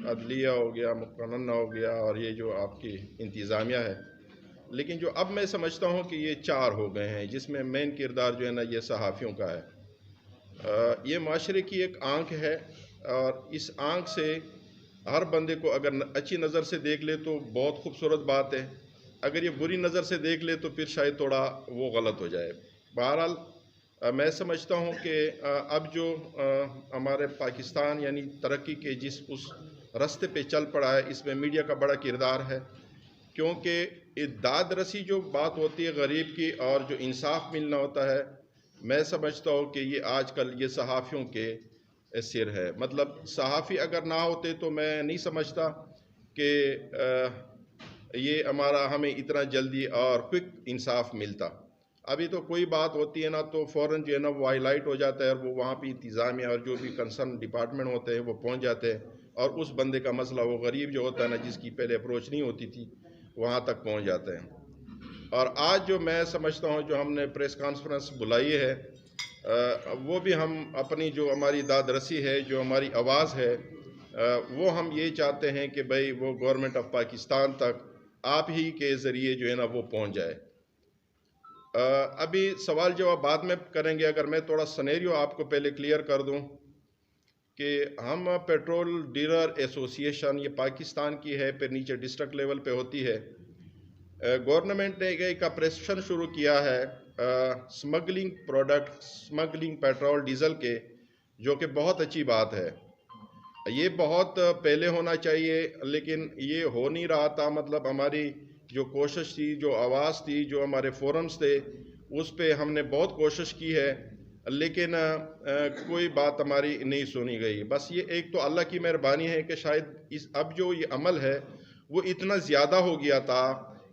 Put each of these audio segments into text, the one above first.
عدلیہ ہو گیا، مقننہ ہو گیا، اور یہ جو آپ کی انتظامیہ ہے، لیکن جو اب میں سمجھتا ہوں کہ یہ 4 ہو گئے ہیں، جس میں مین کردار جو ہے نا یہ صحافیوں کا ہے۔ یہ معاشرے کی ایک آنکھ ہے، اور اس آنکھ سے ہر بندے کو اگر اچھی نظر سے دیکھ لے تو بہت خوبصورت بات ہے، اگر یہ بری نظر سے دیکھ لے تو پھر شاید تھوڑا وہ غلط ہو جائے۔ بہرحال میں سمجھتا ہوں کہ اب جو ہمارے پاکستان یعنی ترقی کے اس راستے پہ چل پڑا ہے، اس میں میڈیا کا بڑا کردار ہے، کیونکہ داد رسی جو بات ہوتی ہے غریب کی اور جو انصاف ملنا ہوتا ہے، میں سمجھتا ہوں کہ یہ آج کل یہ صحافیوں کے سر ہے۔ مطلب صحافی اگر نہ ہوتے تو میں نہیں سمجھتا کہ یہ ہمیں اتنا جلدی اور کوئک انصاف ملتا۔ ابھی تو کوئی بات ہوتی ہے نا تو فوراً جو ہے نا وہ ہائی لائٹ ہو جاتا ہے، اور وہ وہاں پہ انتظامیہ اور جو بھی کنسرن ڈپارٹمنٹ ہوتے ہیں وہ پہنچ جاتے ہیں، اور اس بندے کا مسئلہ، وہ غریب جو ہوتا ہے نا جس کی پہلے اپروچ نہیں ہوتی تھی، وہاں تک پہنچ جاتے ہیں۔ اور آج جو میں سمجھتا ہوں جو ہم نے پریس کانفرنس بلائی ہے، وہ بھی ہم اپنی جو ہماری داد رسی ہے، جو ہماری آواز ہے، وہ ہم یہ چاہتے ہیں کہ بھئی وہ گورنمنٹ آف پاکستان تک آپ ہی کے ذریعے جو ہے نا وہ پہنچ جائے۔ ابھی سوال جواب بعد میں کریں گے، اگر میں تھوڑا سنیریو آپ کو پہلے کلیئر کر دوں کہ ہم پیٹرول ڈیلر ایسوسی ایشن، یہ پاکستان کی ہے، پھر نیچے ڈسٹرکٹ لیول پہ ہوتی ہے۔ گورنمنٹ نے ایک آپریشن شروع کیا ہے smuggling product, smuggling petrol diesel کے، جو کہ بہت اچھی بات ہے۔ یہ بہت پہلے ہونا چاہیے، لیکن یہ ہو نہیں رہا تھا۔ مطلب ہماری جو کوشش تھی، جو آواز تھی، جو ہمارے فورمز تھے، اس پہ ہم نے بہت کوشش کی ہے، لیکن کوئی بات ہماری نہیں سنی گئی۔ بس یہ ایک تو اللہ کی مہربانی ہے کہ شاید اب جو یہ عمل ہے وہ اتنا زیادہ ہو گیا تھا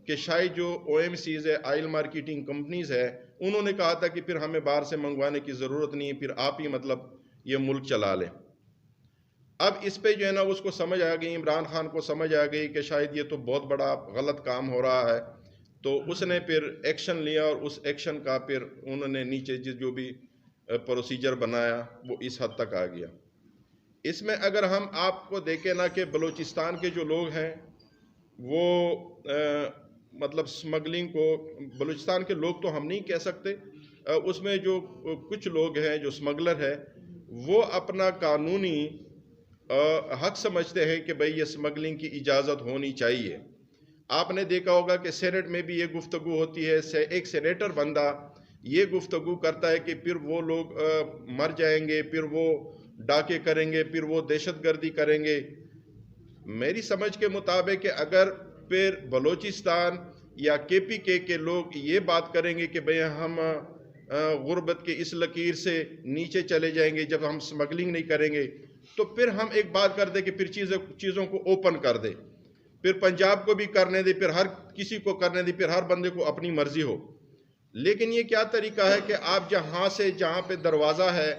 کہ شاید جو او ایم سیز ہے، آئل مارکیٹنگ کمپنیز ہے، انہوں نے کہا تھا کہ پھر ہمیں باہر سے منگوانے کی ضرورت نہیں ہے، پھر آپ ہی مطلب یہ ملک چلا لیں۔ اب اس پہ جو ہے نا اس کو سمجھ آ گئی، عمران خان کو سمجھ آ گئی کہ شاید یہ تو بہت بڑا غلط کام ہو رہا ہے، تو اس نے پھر ایکشن لیا، اور اس ایکشن کا پھر انہوں نے نیچے جو بھی پروسیجر بنایا وہ اس حد تک آ گیا۔ اس میں اگر ہم آپ کو دیکھیں نا کہ بلوچستان کے جو لوگ ہیں وہ مطلب سمگلنگ کو، بلوچستان کے لوگ تو ہم نہیں کہہ سکتے، اس میں جو کچھ لوگ ہیں جو سمگلر ہے، وہ اپنا قانونی حق سمجھتے ہیں کہ بھئی یہ سمگلنگ کی اجازت ہونی چاہیے۔ آپ نے دیکھا ہوگا کہ سینٹ میں بھی یہ گفتگو ہوتی ہے، ایک سینیٹر بندہ یہ گفتگو کرتا ہے کہ پھر وہ لوگ مر جائیں گے، پھر وہ ڈاکے کریں گے، پھر وہ دہشت گردی کریں گے۔ میری سمجھ کے مطابق کہ اگر پھر بلوچستان یا کے پی کے لوگ یہ بات کریں گے کہ بھئی ہم غربت کے اس لکیر سے نیچے چلے جائیں گے جب ہم سمگلنگ نہیں کریں گے، تو پھر ہم ایک بات کر دیں کہ پھر چیزوں کو اوپن کر دیں، پھر پنجاب کو بھی کرنے دیں، پھر ہر کسی کو کرنے دیں، پھر ہر بندے کو اپنی مرضی ہو۔ لیکن یہ کیا طریقہ ہے کہ آپ جہاں پہ دروازہ ہے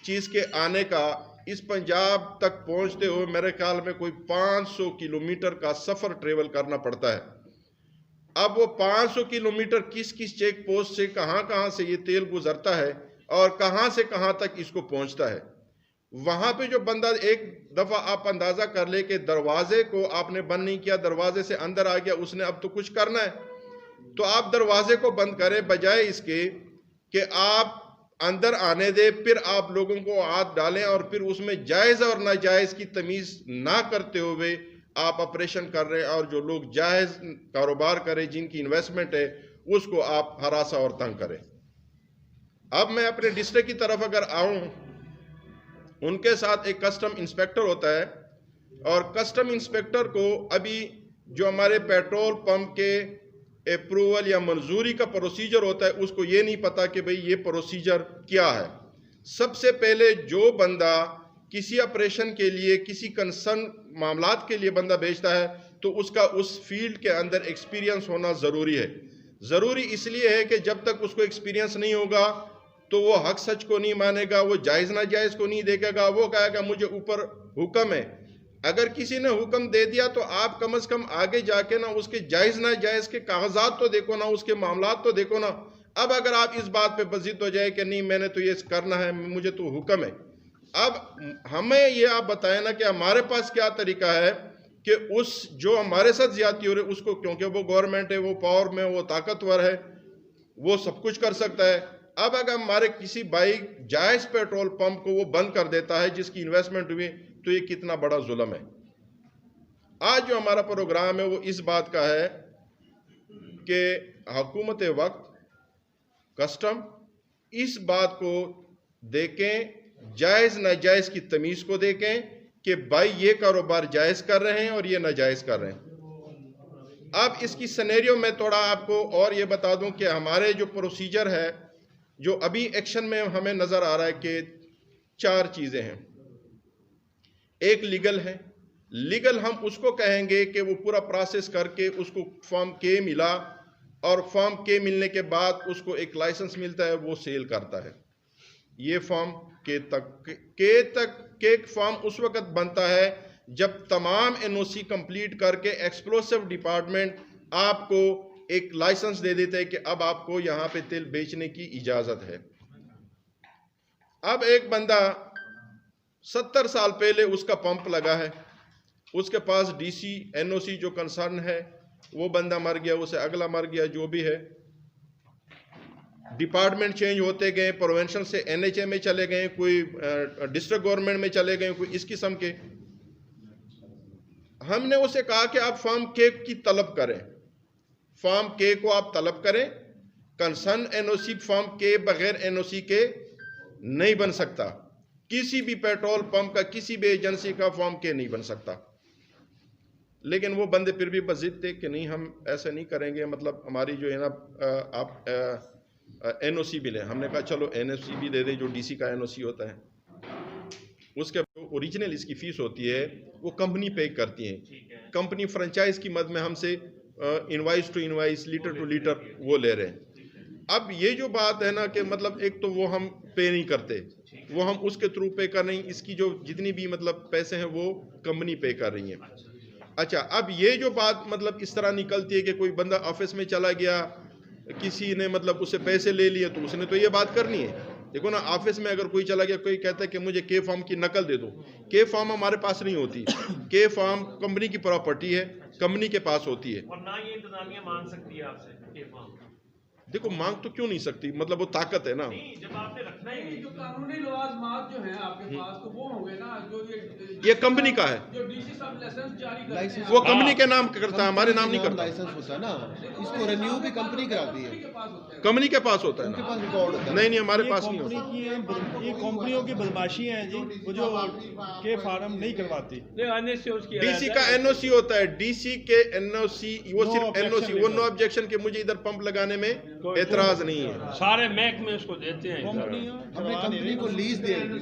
چیز کے آنے کا، اس پنجاب تک پہنچتے ہوئے میرے خیال میں کوئی 500 کلومیٹر کا سفر ٹریول کرنا پڑتا ہے۔ اب وہ 500 کلومیٹر کس چیک پوسٹ سے کہاں سے یہ تیل گزرتا ہے اور کہاں سے کہاں تک اس کو پہنچتا ہے۔ وہاں پہ جو بندہ ایک دفعہ آپ اندازہ کر لے کہ دروازے کو آپ نے بند نہیں کیا، دروازے سے اندر آ گیا، اس نے اب تو کچھ کرنا ہے، تو آپ دروازے کو بند کریں بجائے اس کے کہ آپ اندر آنے دے، پھر آپ لوگوں کو ہاتھ ڈالیں اور پھر اس میں جائز اور ناجائز کی تمیز نہ کرتے ہوئے آپ آپریشن کر رہے ہیں، اور جو لوگ جائز کاروبار کریں، جن کی انویسٹمنٹ ہے، اس کو آپ ہراسا اور تنگ کریں۔ اب میں اپنے ڈسٹرکٹ کی طرف اگر آؤں، ان کے ساتھ ایک کسٹم انسپیکٹر ہوتا ہے، اور کسٹم انسپیکٹر کو ابھی جو ہمارے پیٹرول پمپ کے اپروول یا منظوری کا پروسیجر ہوتا ہے، اس کو یہ نہیں پتا کہ بھئی یہ پروسیجر کیا ہے۔ سب سے پہلے جو بندہ کسی آپریشن کے لیے، کسی کنسرن معاملات کے لیے بندہ بھیجتا ہے، تو اس کا اس فیلڈ کے اندر ایکسپیرینس ہونا ضروری ہے۔ ضروری اس لیے ہے کہ جب تک اس کو ایکسپیرینس نہیں ہوگا تو وہ حق سچ کو نہیں مانے گا، وہ جائز ناجائز کو نہیں دیکھے گا، وہ کہے گا مجھے اوپر حکم ہے۔ اگر کسی نے حکم دے دیا تو آپ کم از کم آگے جا کے نا اس کے جائز ناجائز کے کاغذات تو دیکھو نا، اس کے معاملات تو دیکھو نا۔ اب اگر آپ اس بات پہ بضد ہو جائے کہ نہیں میں نے تو یہ کرنا ہے، مجھے تو حکم ہے، اب ہمیں یہ آپ بتائیں نا کہ ہمارے پاس کیا طریقہ ہے کہ اس جو ہمارے ساتھ زیادتی ہو رہی ہے اس کو، کیونکہ وہ گورنمنٹ ہے، وہ پاور میں، وہ طاقتور ہے، وہ سب کچھ کر سکتا ہے. اب اگر ہمارے کسی بھائی جائز پیٹرول پمپ کو وہ بند کر دیتا ہے جس کی انویسٹمنٹ ہوئی، تو یہ کتنا بڑا ظلم ہے. آج جو ہمارا پروگرام ہے وہ اس بات کا ہے کہ حکومت وقت، کسٹم اس بات کو دیکھیں، جائز ناجائز کی تمیز کو دیکھیں کہ بھائی یہ کاروبار جائز کر رہے ہیں اور یہ ناجائز کر رہے ہیں. اب اس کی سینیریو میں تھوڑا آپ کو اور یہ بتا دوں کہ ہمارے جو پروسیجر ہے، جو ابھی ایکشن میں ہمیں نظر آ رہا ہے کہ 4 چیزیں ہیں. ایک لیگل ہے. لیگل ہم اس کو کہیں گے کہ وہ پورا پروسیس کر کے اس کو فارم کے ملا، اور فارم کے ملنے کے بعد اس کو ایک لائسنس ملتا ہے، وہ سیل کرتا ہے. یہ فارم کے فارم اس وقت بنتا ہے جب تمام NOC کمپلیٹ کر کے ایکسپلوسیو ڈپارٹمنٹ آپ کو ایک لائسنس دے دیتے ہیں کہ اب آپ کو یہاں پہ تیل بیچنے کی اجازت ہے. اب ایک بندہ 70 سال پہلے اس کا پمپ لگا ہے، اس کے پاس DC NOC جو کنسرن ہے، وہ بندہ مر گیا، اسے اگلا مر گیا، جو بھی ہے، ڈپارٹمنٹ چینج ہوتے گئے، پروونشن سے NHA میں چلے گئے، کوئی ڈسٹرکٹ گورنمنٹ میں چلے گئے، کوئی اس قسم کے. ہم نے اسے کہا کہ آپ فارم کے کی طلب کریں، فارم کے کو آپ طلب کریں. کنسرن NOC فارم کے بغیر NOC کے نہیں بن سکتا. کسی بھی پیٹرول پمپ کا، کسی بھی ایجنسی کا فارم کے نہیں بن سکتا. لیکن وہ بندے پھر بھی بس ضد تھے کہ نہیں، ہم ایسے نہیں کریں گے، مطلب ہماری جو ہے نا آپ NOC بھی لیں. ہم نے کہا چلو NOC بھی دے دیں جو DC کا NOC ہوتا ہے. اس کے اوریجنل اس کی فیس ہوتی ہے وہ کمپنی پے کرتی ہے. کمپنی فرنچائز کی مد میں ہم سے invoice to invoice, letter to letter وہ لے رہے ہیں. اب یہ جو بات ہے نا کہ مطلب ایک تو وہ ہم پے نہیں کرتے، وہ ہم اس کے تھرو پے کر رہے ہیں. اس کی جو جتنی بھی مطلب پیسے ہیں وہ کمپنی پے کر رہی ہیں. اچھا، اب یہ جو بات مطلب اس طرح نکلتی ہے کہ کوئی بندہ آفس میں چلا گیا، کسی نے مطلب اسے پیسے لے لیے، تو اس نے تو یہ بات کرنی ہے. دیکھو نا، آفس میں اگر کوئی چلا گیا، کوئی کہتا ہے کہ مجھے کے فارم کی نقل دے دو. کے فارم ہمارے پاس نہیں ہوتی. کے فارم کمپنی کی پراپرٹی ہے، کمپنی کے پاس ہوتی ہے. اور نہ یہ انتظامیہ مانگ سکتی ہے آپ سے کے فارم. دیکھو، مانگ تو کیوں نہیں سکتی، مطلب وہ طاقت ہے نا. نہیں، جب آپ نے رکھنا ہی جو قانونی لوازمات جو ہیں آپ کے پاس، تو وہ ہوں گے نا جو یہ کمپنی کا ہے، جو DC صاحب لائسنس جاری کرتے ہیں، وہ کمپنی کے نام کرتا ہے، ہمارے نام نہیں کرتا. لائسنس ہوتا ہے نا، اس کو رینیو بھی کمپنی کراتی ہے، کمپنی کے پاس ہوتا ہے ان کے نا. پاس ریکارڈ ہوتا ہے. نہیں نہیں، ہمارے پاس نہیں ہوتا. یہ کمپنیوں کی بدماشی ہیں جی، وہ جو کے فارم نہیں کرواتی. DC کا NOC ہوتا ہے، DC کے NOC، وہ صرف NOC، وہ نو آبجیکشن کہ مجھے ادھر پمپ لگانے میں اعتراض نہیں ہے. سارے محکمے اس کو دیتے ہیں. ہم نے کمپنی کو لیز دے دی.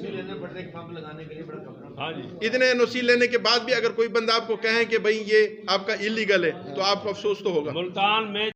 ہاں جی، اتنے NOC لینے کے بعد بھی اگر کوئی بندہ آپ کو کہیں کہ بھئی یہ آپ کا اللیگل ہے، تو آپ کو افسوس تو ہوگا. ملتان میں